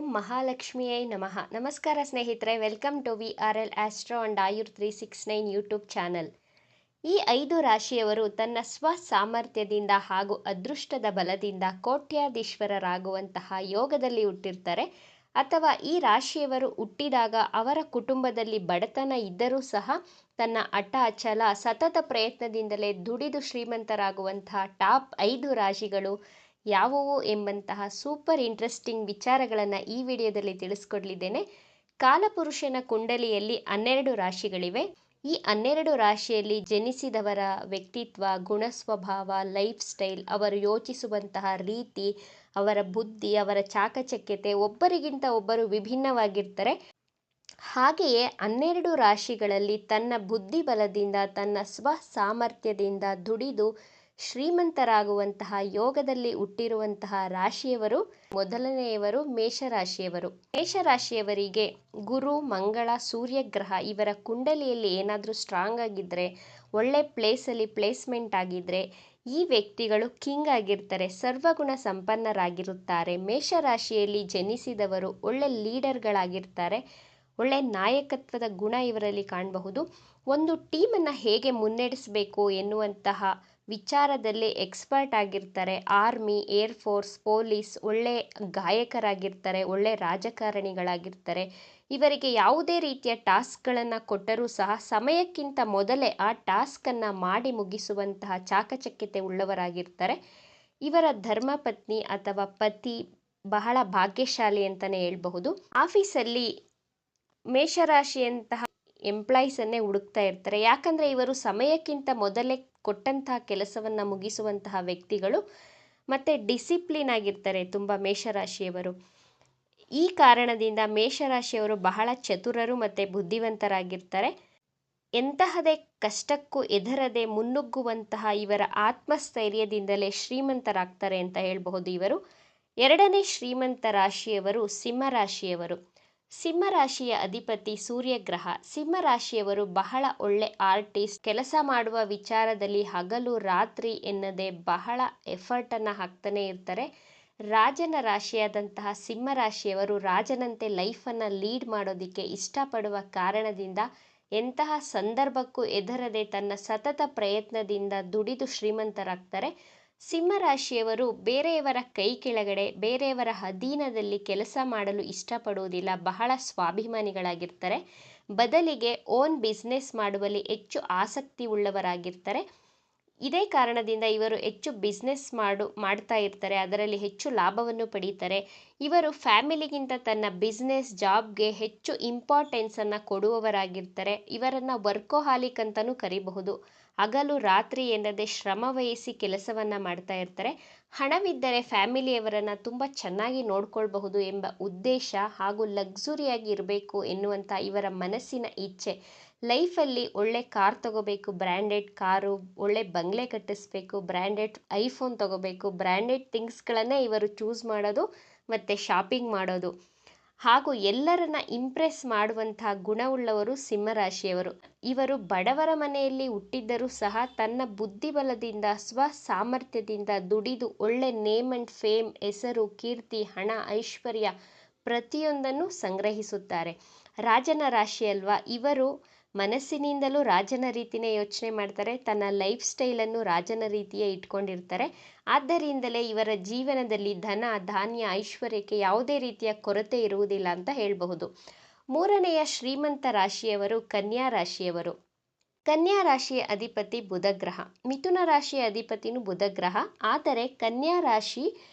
ಓಂ ಮಹಾಲಕ್ಷ್ಮಿಯೈ ನಮಃ. ನಮಸ್ಕಾರ ಸ್ನೇಹಿತರೆ, welcome to VRL Astro and Ayur 369 YouTube channel. ಈ 5 ರಾಶಿಯವರು ತನ್ನ ಸ್ವ ಸಾಮರ್ಥ್ಯದಿಂದ ಹಾಗೂ ಅದೃಷ್ಟದ ಬಲದಿಂದ ಕೋಟ್ಯಾಧೀಶ್ವರರಾಗುವಂತಹ ಯೋಗದಲ್ಲಿ ಹುಟ್ಟಿರ್ತಾರೆ. ಅಥವಾ ಈ ರಾಶಿಯವರು ಹುಟ್ಟಿದಾಗ ಅವರ ಕುಟುಂಬದಲ್ಲಿ ಬಡತನ ಇದ್ದರೂ ಸಹ ತನ್ನ ಹಠ ಛಲ ಸತತ ಪ್ರಯತ್ನದಿಂದಲೇ ದುಡಿದು ಶ್ರೀಮಂತರಾಗುವಂತಹ ಟಾಪ್ 5 ರಾಶಿಗಳು ಯಾವುವು ಎಂಬಂತಹ ಸೂಪರ್ ಇಂಟ್ರೆಸ್ಟಿಂಗ್ ವಿಚಾರಗಳನ್ನು ಈ ವಿಡಿಯೋದಲ್ಲಿ ತಿಳಿಸ್ಕೊಡ್ಲಿದ್ದೇನೆ. ಕಾಲಪುರುಷನ ಕುಂಡಲಿಯಲ್ಲಿ 12 ರಾಶಿಗಳಿವೆ. ಈ 12 ರಾಶಿಯಲ್ಲಿ ಜನಿಸಿದವರ ವ್ಯಕ್ತಿತ್ವ, ಗುಣ ಸ್ವಭಾವ, ಲೈಫ್ ಸ್ಟೈಲ್, ಅವರು ಯೋಚಿಸುವಂತಹ ರೀತಿ, ಅವರ ಬುದ್ಧಿ, ಅವರ ಚಾಕಚಕ್ಯತೆ ಒಬ್ಬರಿಗಿಂತ ಒಬ್ಬರು ವಿಭಿನ್ನವಾಗಿರ್ತಾರೆ. ಹಾಗೆಯೇ 12 ರಾಶಿಗಳಲ್ಲಿ ತನ್ನ ಬುದ್ಧಿಬಲದಿಂದ ತನ್ನ ಸ್ವ ಸಾಮರ್ಥ್ಯದಿಂದ ದುಡಿದು ಶ್ರೀಮಂತರಾಗುವಂತಹ ಯೋಗದಲ್ಲಿ ಹುಟ್ಟಿರುವಂತಹ ರಾಶಿಯವರು ಮೊದಲನೆಯವರು ಮೇಷರಾಶಿಯವರು. ಮೇಷರಾಶಿಯವರಿಗೆ ಗುರು, ಮಂಗಳ, ಸೂರ್ಯಗ್ರಹ ಇವರ ಕುಂಡಲಿಯಲ್ಲಿ ಏನಾದರೂ ಸ್ಟ್ರಾಂಗ್ ಆಗಿದ್ದರೆ, ಒಳ್ಳೆ ಪ್ಲೇಸಲ್ಲಿ ಪ್ಲೇಸ್ಮೆಂಟ್ ಆಗಿದ್ದರೆ ಈ ವ್ಯಕ್ತಿಗಳು ಕಿಂಗ್ ಆಗಿರ್ತಾರೆ, ಸರ್ವಗುಣ ಸಂಪನ್ನರಾಗಿರುತ್ತಾರೆ. ಮೇಷರಾಶಿಯಲ್ಲಿ ಜನಿಸಿದವರು ಒಳ್ಳೆ ಲೀಡರ್ಗಳಾಗಿರ್ತಾರೆ. ಒಳ್ಳೆ ನಾಯಕತ್ವದ ಗುಣ ಇವರಲ್ಲಿ ಕಾಣಬಹುದು. ಒಂದು ಟೀಮನ್ನು ಹೇಗೆ ಮುನ್ನಡೆಸಬೇಕು ಎನ್ನುವಂತಹ ವಿಚಾರದಲ್ಲಿ ಎಕ್ಸ್ಪರ್ಟ್ ಆಗಿರ್ತಾರೆ. ಆರ್ಮಿ, ಏರ್ ಫೋರ್ಸ್, ಪೊಲೀಸ್, ಒಳ್ಳೆ ಗಾಯಕರಾಗಿರ್ತಾರೆ, ಒಳ್ಳೆ ರಾಜಕಾರಣಿಗಳಾಗಿರ್ತಾರೆ. ಇವರಿಗೆ ಯಾವುದೇ ರೀತಿಯ ಟಾಸ್ಕ್ಗಳನ್ನು ಕೊಟ್ಟರೂ ಸಹ ಸಮಯಕ್ಕಿಂತ ಮೊದಲೇ ಆ ಟಾಸ್ಕನ್ನು ಮಾಡಿ ಮುಗಿಸುವಂತಹ ಚಾಕಚಕ್ಯತೆ ಉಳ್ಳವರಾಗಿರ್ತಾರೆ. ಇವರ ಧರ್ಮಪತ್ನಿ ಅಥವಾ ಪತಿ ಬಹಳ ಭಾಗ್ಯಶಾಲಿ ಅಂತಲೇ ಹೇಳ್ಬಹುದು. ಆಫೀಸಲ್ಲಿ ಮೇಷರಾಶಿಯಂತಹ ಎಂಪ್ಲಾಯೀಸನ್ನೇ ಹುಡುಕ್ತಾ ಇರ್ತಾರೆ. ಯಾಕಂದರೆ ಇವರು ಸಮಯಕ್ಕಿಂತ ಮೊದಲೇ ಕೊಟ್ಟಂತಹ ಕೆಲಸವನ್ನು ಮುಗಿಸುವಂತಹ ವ್ಯಕ್ತಿಗಳು ಮತ್ತು ಡಿಸಿಪ್ಲಿನ್ ಆಗಿರ್ತಾರೆ ತುಂಬ ಮೇಷರಾಶಿಯವರು. ಈ ಕಾರಣದಿಂದ ಮೇಷರಾಶಿಯವರು ಬಹಳ ಚತುರರು ಮತ್ತು ಬುದ್ಧಿವಂತರಾಗಿರ್ತಾರೆ. ಎಂತಹದೇ ಕಷ್ಟಕ್ಕೂ ಹೆದರದೆ ಮುನ್ನುಗ್ಗುವಂತಹ ಇವರ ಆತ್ಮಸ್ಥೈರ್ಯದಿಂದಲೇ ಶ್ರೀಮಂತರಾಗ್ತಾರೆ ಅಂತ ಹೇಳಬಹುದು. ಇವರು ಎರಡನೇ ಶ್ರೀಮಂತ ರಾಶಿಯವರು ಸಿಂಹರಾಶಿಯವರು. ಸಿಂಹರಾಶಿಯ ಅಧಿಪತಿ ಸೂರ್ಯಗ್ರಹ. ಸಿಂಹರಾಶಿಯವರು ಬಹಳ ಒಳ್ಳೆ ಆರ್ಟಿಸ್ಟ್. ಕೆಲಸ ಮಾಡುವ ವಿಚಾರದಲ್ಲಿ ಹಗಲು ರಾತ್ರಿ ಎನ್ನದೆ ಬಹಳ ಎಫರ್ಟನ್ನು ಹಾಕ್ತಾನೆ ಇರ್ತಾರೆ. ರಾಜನ ರಾಶಿಯಾದಂತಹ ಸಿಂಹರಾಶಿಯವರು ರಾಜನಂತೆ ಲೈಫನ್ನು ಲೀಡ್ ಮಾಡೋದಕ್ಕೆ ಇಷ್ಟಪಡುವ ಕಾರಣದಿಂದ ಎಂತಹ ಸಂದರ್ಭಕ್ಕೂ ಹೆದರದೆ ತನ್ನ ಸತತ ಪ್ರಯತ್ನದಿಂದ ದುಡಿದು ಶ್ರೀಮಂತರಾಗ್ತಾರೆ. ಸಿಂಹರಾಶಿಯವರು ಬೇರೆಯವರ ಕೈ ಕೆಳಗಡೆ, ಬೇರೆಯವರ ಅಧೀನದಲ್ಲಿ ಕೆಲಸ ಮಾಡಲು ಇಷ್ಟಪಡುವುದಿಲ್ಲ. ಬಹಳ ಸ್ವಾಭಿಮಾನಿಗಳಾಗಿರ್ತಾರೆ. ಬದಲಿಗೆ ಓನ್ ಬಿಸ್ನೆಸ್ ಮಾಡುವಲ್ಲಿ ಹೆಚ್ಚು ಆಸಕ್ತಿ ಉಳ್ಳವರಾಗಿರ್ತಾರೆ. ಇದೇ ಕಾರಣದಿಂದ ಇವರು ಹೆಚ್ಚು ಬಿಸ್ನೆಸ್ ಮಾಡ್ತಾ ಇರ್ತಾರೆ. ಅದರಲ್ಲಿ ಹೆಚ್ಚು ಲಾಭವನ್ನು ಪಡೀತಾರೆ. ಇವರು ಫ್ಯಾಮಿಲಿಗಿಂತ ತನ್ನ ಬಿಸ್ನೆಸ್, ಜಾಬ್ಗೆ ಹೆಚ್ಚು ಇಂಪಾರ್ಟೆನ್ಸನ್ನು ಕೊಡುವವರಾಗಿರ್ತಾರೆ. ಇವರನ್ನು ವರ್ಕೋಹಾಲಿಕ್ ಅಂತಲೂ ಕರಿಬಹುದು. ಹಗಲು ರಾತ್ರಿ ಎನ್ನದೆ ಶ್ರಮ ವಹಿಸಿ ಕೆಲಸವನ್ನು ಮಾಡ್ತಾ ಇರ್ತಾರೆ. ಹಣವಿದ್ದರೆ ಫ್ಯಾಮಿಲಿಯವರನ್ನು ತುಂಬ ಚೆನ್ನಾಗಿ ನೋಡ್ಕೊಳ್ಬಹುದು ಎಂಬ ಉದ್ದೇಶ ಹಾಗೂ ಲಕ್ಸುರಿಯಾಗಿ ಇರಬೇಕು ಎನ್ನುವಂಥ ಇವರ ಮನಸ್ಸಿನ ಇಚ್ಛೆ. ಲೈಫಲ್ಲಿ ಒಳ್ಳೆ ಕಾರ್ ತಗೋಬೇಕು, ಬ್ರ್ಯಾಂಡೆಡ್ ಕಾರು, ಒಳ್ಳೆ ಬಂಗ್ಲೆ ಕಟ್ಟಿಸ್ಬೇಕು, ಬ್ರ್ಯಾಂಡೆಡ್ ಐಫೋನ್ ತಗೋಬೇಕು, ಬ್ರ್ಯಾಂಡೆಡ್ ಥಿಂಗ್ಸ್ಗಳನ್ನೇ ಇವರು ಚೂಸ್ ಮಾಡೋದು ಮತ್ತು ಶಾಪಿಂಗ್ ಮಾಡೋದು. ಹಾಗೂ ಎಲ್ಲರನ್ನ ಇಂಪ್ರೆಸ್ ಮಾಡುವಂತಹ ಗುಣವುಳ್ಳವರು ಸಿಂಹರಾಶಿಯವರು. ಇವರು ಬಡವರ ಮನೆಯಲ್ಲಿ ಹುಟ್ಟಿದ್ದರೂ ಸಹ ತನ್ನ ಬುದ್ಧಿಬಲದಿಂದ ಸ್ವ ಸಾಮರ್ಥ್ಯದಿಂದ ದುಡಿದು ಒಳ್ಳೆ ನೇಮ್ ಆ್ಯಂಡ್ ಫೇಮ್, ಹೆಸರು, ಕೀರ್ತಿ, ಹಣ, ಐಶ್ವರ್ಯ ಪ್ರತಿಯೊಂದನ್ನು ಸಂಗ್ರಹಿಸುತ್ತಾರೆ. ರಾಜನ ರಾಶಿ ಅಲ್ವಾ, ಇವರು ಮನಸ್ಸಿನಿಂದಲೂ ರಾಜನ ರೀತಿಯೇ ಯೋಚನೆ ಮಾಡ್ತಾರೆ. ತನ್ನ ಲೈಫ್ ಸ್ಟೈಲನ್ನು ರಾಜನ ರೀತಿಯೇ ಇಟ್ಕೊಂಡಿರ್ತಾರೆ. ಆದ್ದರಿಂದಲೇ ಇವರ ಜೀವನದಲ್ಲಿ ಧನ, ಧಾನ್ಯ, ಐಶ್ವರ್ಯಕ್ಕೆ ಯಾವುದೇ ರೀತಿಯ ಕೊರತೆ ಇರುವುದಿಲ್ಲ ಅಂತ ಹೇಳಬಹುದು. ಮೂರನೆಯ ಶ್ರೀಮಂತ ರಾಶಿಯವರು ಕನ್ಯಾ ರಾಶಿಯವರು. ಕನ್ಯಾ ರಾಶಿಯ ಅಧಿಪತಿ ಬುಧಗ್ರಹ. ಮಿಥುನ ರಾಶಿಯ ಅಧಿಪತಿನೂ ಬುಧಗ್ರಹ. ಆದರೆ ಕನ್ಯಾ ರಾಶಿ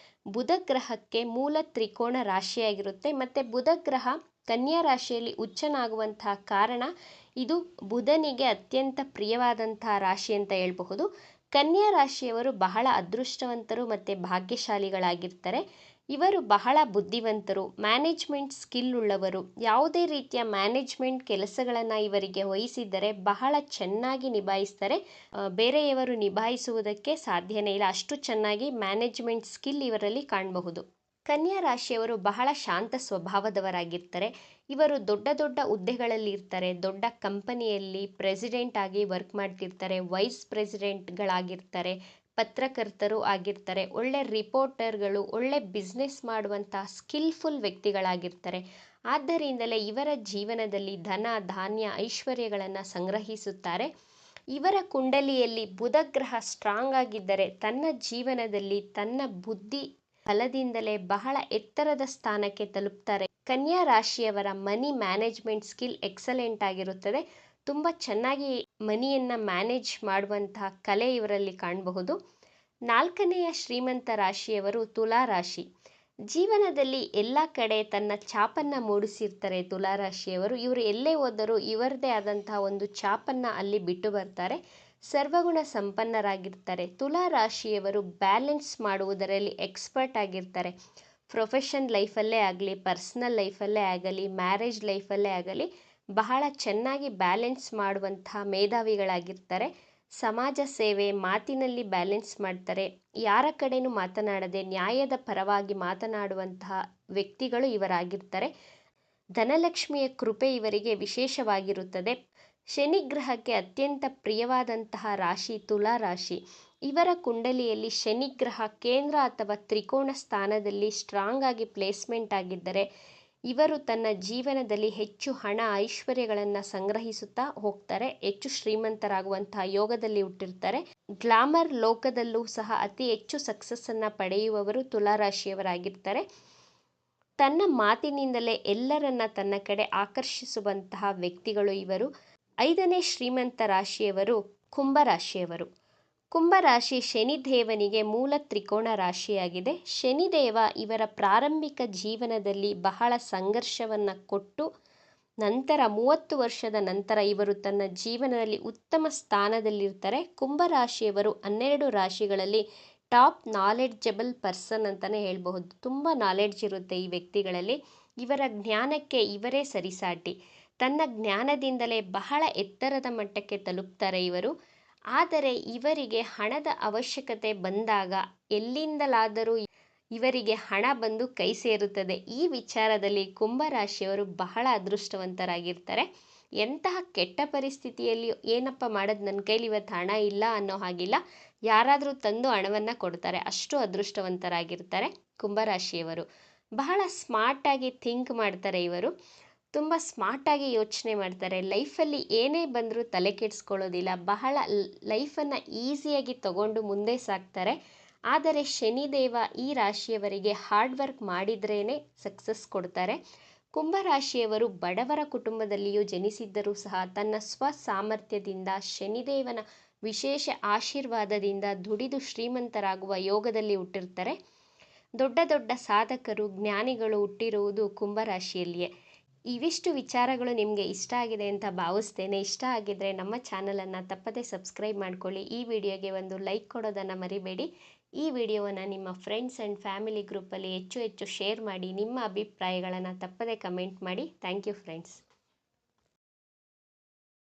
ಬುಧಗ್ರಹಕ್ಕೆ ಮೂಲ ತ್ರಿಕೋಣ ರಾಶಿಯಾಗಿರುತ್ತೆ. ಮತ್ತು ಬುಧಗ್ರಹ ಕನ್ಯಾ ರಾಶಿಯಲ್ಲಿ ಉಚ್ಚನಾಗುವಂತಹ ಕಾರಣ ಇದು ಬುಧನಿಗೆ ಅತ್ಯಂತ ಪ್ರಿಯವಾದಂತಹ ರಾಶಿ ಅಂತ ಹೇಳಬಹುದು. ಕನ್ಯಾ ರಾಶಿಯವರು ಬಹಳ ಅದೃಷ್ಟವಂತರು ಮತ್ತು ಭಾಗ್ಯಶಾಲಿಗಳಾಗಿರ್ತಾರೆ. ಇವರು ಬಹಳ ಬುದ್ಧಿವಂತರು, ಮ್ಯಾನೇಜ್ಮೆಂಟ್ ಸ್ಕಿಲ್ ಉಳ್ಳವರು. ಯಾವುದೇ ರೀತಿಯ ಮ್ಯಾನೇಜ್ಮೆಂಟ್ ಕೆಲಸಗಳನ್ನು ಇವರಿಗೆ ವಹಿಸಿದ್ದರೆ ಬಹಳ ಚೆನ್ನಾಗಿ ನಿಭಾಯಿಸ್ತಾರೆ. ಬೇರೆಯವರು ನಿಭಾಯಿಸುವುದಕ್ಕೆ ಸಾಧ್ಯನೇ ಇಲ್ಲ, ಅಷ್ಟು ಚೆನ್ನಾಗಿ ಮ್ಯಾನೇಜ್ಮೆಂಟ್ ಸ್ಕಿಲ್ ಇವರಲ್ಲಿ ಕಾಣಬಹುದು. ಕನ್ಯಾ ರಾಶಿಯವರು ಬಹಳ ಶಾಂತ ಸ್ವಭಾವದವರಾಗಿರ್ತಾರೆ. ಇವರು ದೊಡ್ಡ ದೊಡ್ಡ ಹುದ್ದೆಗಳಲ್ಲಿ ಇರ್ತಾರೆ. ದೊಡ್ಡ ಕಂಪನಿಯಲ್ಲಿ ಪ್ರೆಸಿಡೆಂಟ್ ಆಗಿ ವರ್ಕ್ ಮಾಡ್ತಿರ್ತಾರೆ, ವೈಸ್ ಪ್ರೆಸಿಡೆಂಟ್ಗಳಾಗಿರ್ತಾರೆ, ಪತ್ರಕರ್ತರು ಆಗಿರ್ತಾರೆ, ಒಳ್ಳೆ ರಿಪೋರ್ಟರ್ಗಳು, ಒಳ್ಳೆ ಬಿಸ್ನೆಸ್ ಮಾಡುವಂಥ ಸ್ಕಿಲ್ಫುಲ್ ವ್ಯಕ್ತಿಗಳಾಗಿರ್ತಾರೆ. ಆದ್ದರಿಂದಲೇ ಇವರ ಜೀವನದಲ್ಲಿ ಧನ ಧಾನ್ಯ ಐಶ್ವರ್ಯಗಳನ್ನು ಸಂಗ್ರಹಿಸುತ್ತಾರೆ. ಇವರ ಕುಂಡಲಿಯಲ್ಲಿ ಬುಧ ಗ್ರಹ ಸ್ಟ್ರಾಂಗ್ ಆಗಿದ್ದರೆ ತನ್ನ ಜೀವನದಲ್ಲಿ ತನ್ನ ಬುದ್ಧಿ ಬಲದಿಂದಲೇ ಬಹಳ ಎತ್ತರದ ಸ್ಥಾನಕ್ಕೆ ತಲುಪ್ತಾರೆ. ಕನ್ಯಾ ರಾಶಿಯವರ ಮನಿ ಮ್ಯಾನೇಜ್ಮೆಂಟ್ ಸ್ಕಿಲ್ ಎಕ್ಸಲೆಂಟ್ ಆಗಿರುತ್ತದೆ. ತುಂಬ ಚೆನ್ನಾಗಿ ಮನಿಯನ್ನು ಮ್ಯಾನೇಜ್ ಮಾಡುವಂತಹ ಕಲೆ ಇವರಲ್ಲಿ ಕಾಣಬಹುದು. 4ನೆಯ ಶ್ರೀಮಂತ ರಾಶಿಯವರು ತುಲಾ ರಾಶಿ. ಜೀವನದಲ್ಲಿ ಎಲ್ಲ ಕಡೆ ತನ್ನ ಛಾಪನ್ನು ಮೂಡಿಸಿರ್ತಾರೆ ತುಲಾ ರಾಶಿಯವರು. ಇವರು ಎಲ್ಲೇ ಹೋದರೂ ಇವರದೇ ಆದಂತಹ ಒಂದು ಛಾಪನ್ನು ಅಲ್ಲಿ ಬಿಟ್ಟು ಬರ್ತಾರೆ. ಸರ್ವಗುಣ ಸಂಪನ್ನರಾಗಿರ್ತಾರೆ. ತುಲಾ ರಾಶಿಯವರು ಬ್ಯಾಲೆನ್ಸ್ ಮಾಡುವುದರಲ್ಲಿ ಎಕ್ಸ್ಪರ್ಟ್ ಆಗಿರ್ತಾರೆ. ಪ್ರೊಫೆಷನ್ ಲೈಫಲ್ಲೇ ಆಗಲಿ, ಪರ್ಸ್ನಲ್ ಲೈಫಲ್ಲೇ ಆಗಲಿ, ಮ್ಯಾರೇಜ್ ಲೈಫಲ್ಲೇ ಆಗಲಿ ಬಹಳ ಚೆನ್ನಾಗಿ ಬ್ಯಾಲೆನ್ಸ್ ಮಾಡುವಂತಹ ಮೇಧಾವಿಗಳಾಗಿರ್ತಾರೆ. ಸಮಾಜ ಸೇವೆ ಮಾತಿನಲ್ಲಿ ಬ್ಯಾಲೆನ್ಸ್ ಮಾಡ್ತಾರೆ. ಯಾರ ಕಡೆನೂ ಮಾತನಾಡದೆ ನ್ಯಾಯದ ಪರವಾಗಿ ಮಾತನಾಡುವಂತಹ ವ್ಯಕ್ತಿಗಳು ಇವರಾಗಿರ್ತಾರೆ. ಧನಲಕ್ಷ್ಮಿಯ ಕೃಪೆ ಇವರಿಗೆ ವಿಶೇಷವಾಗಿರುತ್ತದೆ. ಶನಿ ಗ್ರಹಕ್ಕೆ ಅತ್ಯಂತ ಪ್ರಿಯವಾದಂತಹ ರಾಶಿ ತುಲಾ ರಾಶಿ. ಇವರ ಕುಂಡಲಿಯಲ್ಲಿ ಶನಿ ಗ್ರಹ ಕೇಂದ್ರ ಅಥವಾ ತ್ರಿಕೋಣ ಸ್ಥಾನದಲ್ಲಿ ಸ್ಟ್ರಾಂಗ್ ಆಗಿ ಪ್ಲೇಸ್ಮೆಂಟ್ ಆಗಿದ್ದರೆ ಇವರು ತನ್ನ ಜೀವನದಲ್ಲಿ ಹೆಚ್ಚು ಹಣ ಐಶ್ವರ್ಯಗಳನ್ನು ಸಂಗ್ರಹಿಸುತ್ತಾ ಹೋಗ್ತಾರೆ. ಹೆಚ್ಚು ಶ್ರೀಮಂತರಾಗುವಂತಹ ಯೋಗದಲ್ಲಿ ಹುಟ್ಟಿರ್ತಾರೆ. ಗ್ಲಾಮರ್ ಲೋಕದಲ್ಲೂ ಸಹ ಅತಿ ಹೆಚ್ಚು ಸಕ್ಸಸ್ಸನ್ನು ಪಡೆಯುವವರು ತುಲಾರಾಶಿಯವರಾಗಿರ್ತಾರೆ. ತನ್ನ ಮಾತಿನಿಂದಲೇ ಎಲ್ಲರನ್ನ ತನ್ನ ಕಡೆ ಆಕರ್ಷಿಸುವಂತಹ ವ್ಯಕ್ತಿಗಳು ಇವರು. 5ನೇ ಶ್ರೀಮಂತ ರಾಶಿಯವರು ಕುಂಭರಾಶಿಯವರು. ಕುಂಭರಾಶಿ ಶನಿದೇವನಿಗೆ ಮೂಲ ತ್ರಿಕೋಣ ರಾಶಿಯಾಗಿದೆ. ಶನಿದೇವ ಇವರ ಪ್ರಾರಂಭಿಕ ಜೀವನದಲ್ಲಿ ಬಹಳ ಸಂಘರ್ಷವನ್ನು ಕೊಟ್ಟು ನಂತರ 30 ವರ್ಷದ ನಂತರ ಇವರು ತನ್ನ ಜೀವನದಲ್ಲಿ ಉತ್ತಮ ಸ್ಥಾನದಲ್ಲಿರ್ತಾರೆ. ಕುಂಭರಾಶಿಯವರು 12 ರಾಶಿಗಳಲ್ಲಿ ಟಾಪ್ ನಾಲೆಡ್ಜಬಲ್ ಪರ್ಸನ್ ಅಂತಲೇ ಹೇಳಬಹುದು. ತುಂಬ ನಾಲೆಡ್ಜ್ ಇರುತ್ತೆ ಈ ವ್ಯಕ್ತಿಗಳಲ್ಲಿ. ಇವರ ಜ್ಞಾನಕ್ಕೆ ಇವರೇ ಸರಿಸಾಟಿ. ತನ್ನ ಜ್ಞಾನದಿಂದಲೇ ಬಹಳ ಎತ್ತರದ ಮಟ್ಟಕ್ಕೆ ತಲುಪ್ತಾರೆ ಇವರು. ಆದರೆ ಇವರಿಗೆ ಹಣದ ಅವಶ್ಯಕತೆ ಬಂದಾಗ ಎಲ್ಲಿಂದಲಾದರೂ ಇವರಿಗೆ ಹಣ ಬಂದು ಕೈ ಸೇರುತ್ತದೆ. ಈ ವಿಚಾರದಲ್ಲಿ ಕುಂಭರಾಶಿಯವರು ಬಹಳ ಅದೃಷ್ಟವಂತರಾಗಿರ್ತಾರೆ. ಎಂತಹ ಕೆಟ್ಟ ಪರಿಸ್ಥಿತಿಯಲ್ಲಿ ಏನಪ್ಪ ಮಾಡೋದು, ನನ್ನ ಕೈಲಿ ಇವತ್ತು ಹಣ ಇಲ್ಲ ಅನ್ನೋ ಹಾಗಿಲ್ಲ, ಯಾರಾದರೂ ತಂದು ಹಣವನ್ನು ಕೊಡ್ತಾರೆ. ಅಷ್ಟು ಅದೃಷ್ಟವಂತರಾಗಿರ್ತಾರೆ ಕುಂಭರಾಶಿಯವರು. ಬಹಳ ಸ್ಮಾರ್ಟಾಗಿ ಥಿಂಕ್ ಮಾಡ್ತಾರೆ ಇವರು. ತುಂಬ ಸ್ಮಾರ್ಟಾಗಿ ಯೋಚನೆ ಮಾಡ್ತಾರೆ. ಲೈಫಲ್ಲಿ ಏನೇ ಬಂದರೂ ತಲೆ ಕೆಡಿಸ್ಕೊಳ್ಳೋದಿಲ್ಲ. ಬಹಳ ಲೈಫನ್ನು ಈಸಿಯಾಗಿ ತಗೊಂಡು ಮುಂದೆ ಸಾಗ್ತಾರೆ. ಆದರೆ ಶನಿದೇವ ಈ ರಾಶಿಯವರಿಗೆ ಹಾರ್ಡ್ ವರ್ಕ್ ಮಾಡಿದ್ರೇ ಸಕ್ಸಸ್ ಕೊಡ್ತಾರೆ. ಕುಂಭರಾಶಿಯವರು ಬಡವರ ಕುಟುಂಬದಲ್ಲಿಯೂ ಜನಿಸಿದ್ದರೂ ಸಹ ತನ್ನ ಸ್ವಸಾಮರ್ಥ್ಯದಿಂದ ಶನಿದೇವನ ವಿಶೇಷ ಆಶೀರ್ವಾದದಿಂದ ದುಡಿದು ಶ್ರೀಮಂತರಾಗುವ ಯೋಗದಲ್ಲಿ ಹುಟ್ಟಿರ್ತಾರೆ. ದೊಡ್ಡ ದೊಡ್ಡ ಸಾಧಕರು ಜ್ಞಾನಿಗಳು ಹುಟ್ಟಿರುವುದು ಕುಂಭರಾಶಿಯಲ್ಲಿಯೇ. ಇವಿಷ್ಟು ವಿಚಾರಗಳು ನಿಮಗೆ ಇಷ್ಟ ಆಗಿದೆ ಅಂತ ಭಾವಿಸ್ತೇನೆ. ಇಷ್ಟ ಆಗಿದ್ದರೆ ನಮ್ಮ ಚಾನಲನ್ನು ತಪ್ಪದೇ ಸಬ್ಸ್ಕ್ರೈಬ್ ಮಾಡ್ಕೊಳ್ಳಿ. ಈ ವಿಡಿಯೋಗೆ ಒಂದು ಲೈಕ್ ಕೊಡೋದನ್ನು ಮರಿಬೇಡಿ. ಈ ವಿಡಿಯೋವನ್ನು ನಿಮ್ಮ ಫ್ರೆಂಡ್ಸ್ ಆ್ಯಂಡ್ ಫ್ಯಾಮಿಲಿ ಗ್ರೂಪಲ್ಲಿ ಹೆಚ್ಚು ಶೇರ್ ಮಾಡಿ. ನಿಮ್ಮ ಅಭಿಪ್ರಾಯಗಳನ್ನು ತಪ್ಪದೇ ಕಮೆಂಟ್ ಮಾಡಿ. Thank you friends.